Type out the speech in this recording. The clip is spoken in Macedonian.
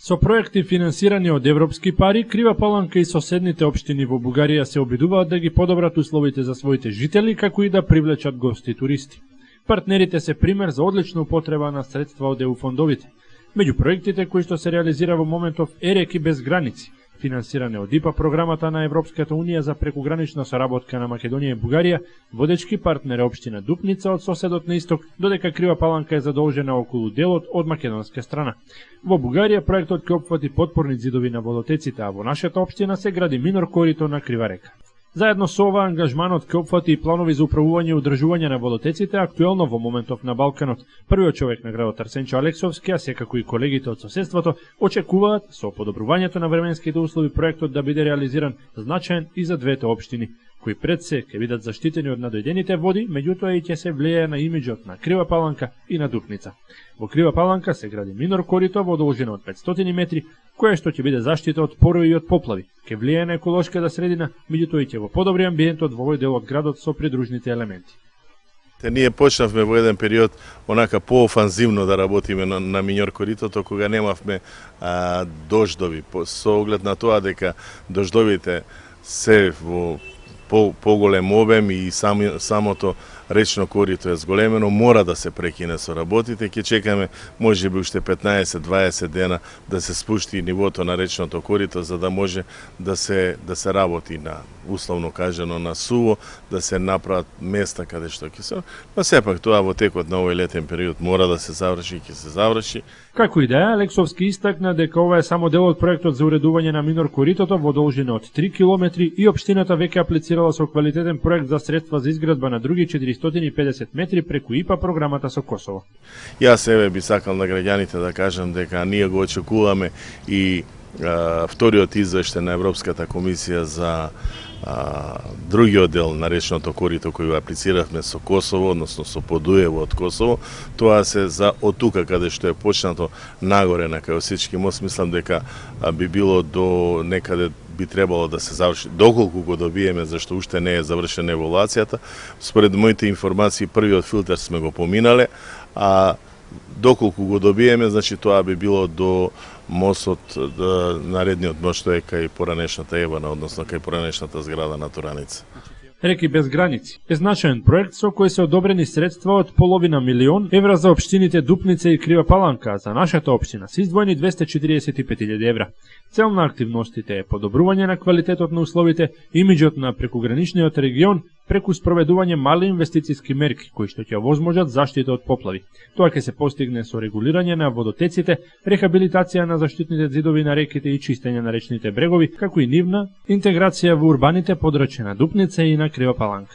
Со проекти финансирани од европски пари, Крива Паланка и соседните општини во Бугарија се обидуваат да ги подобрат условите за своите жители, како и да привлечат гости туристи. Партнерите се пример за одлична употреба на средства од ЕУ фондовите. Меѓу проектите кои што се реализира во моментов е Реки без граници, финансиране од ИПА програмата на Европската Унија за прекугранична соработка на Македонија и Бугарија, водечки партнер е општина Дупница од соседот на исток, додека Крива Паланка е задолжена околу делот од македонска страна. Во Бугарија проектот ќе опфати потпорни зидови на водотеците, а во нашата општина се гради минор корито на Крива река. Заедно со ова ангажманот ќе опфати и планови за управување и одржување на водотеците, актуелно во моментов на Балканот. Првиот човек на градот Арсенчо Алексовски, а секако и колегите од соседството, очекуваат со подобрувањето на временските услови проектот да биде реализиран значаен и за двете општини, кои пред се ќе бидат заштитени од надојдените води, меѓутоа и ќе се влијае на имиџот на Крива Паланка и на Дупница. Во Крива Паланка се гради минор корито во должина од 500 метри, кое што ќе биде заштита од порови и од поплави, ќе влијае на еколошката средина, меѓутоа и ќе го подобри амбиентот во овој дел од градот со придружните елементи. Ние почнавме во еден период онака поофанзивно да работиме на минор коритото, кога немавме дождови, со оглед на тоа дека дождовите се во поголем обем и самото речно корито е зголемено, мора да се прекине со работите. Ќе чекаме можеби уште 15-20 дена да се спушти нивото на речното корито, за да може да се работи на, условно кажано, на суво, да се направат места каде што ќе се. Но сепак тоа во текот на овој летен период мора да се заврши и ќе се заврши. Како и да е, Алексовски истакна дека ова е само дел од проектот за уредување на минор коритото во должина од 3 километри и општината веќе аплицирала со квалитетен проект за средства за изградба на други 450 метри преку ИПА програмата со Косово. Јас себе би сакал на граѓаните да кажам дека ние го очекуваме и вториот извештај на Европската комисија за другиот дел на речното корито кој го аплициравме со Косово, односно со Подуево од Косово. Тоа се за од тука каде што е почнато нагоре на Кајосички мост, мислам дека би било до некаде би требало да се заврши, доколку го добиеме, зашто уште не е завршена еволуацијата. Според моите информации, првиот филтер сме го поминале, а доколку го добиеме, значи тоа би било до мостот, наредниот мост што е кај поранешната Ебана, односно кај поранешната зграда на Тураница. Реки без граници е значаен проект со кој се одобрени средства од половина милион евра за општините Дупница и Крива Паланка, за нашата општина се издвоени 245.000 евра. Цел на активностите е подобрување на квалитетот на условите, имиџот на прекуграничниот регион преку спроведување мали инвестициски мерки кои што ќе овозможат заштита од поплави. Тоа ќе се постигне со регулирање на водотеците, рехабилитација на заштитните зидови на реките и чистење на речните брегови, како и нивна интеграција во урбаните подрачја на Дупница и на Крива Паланка.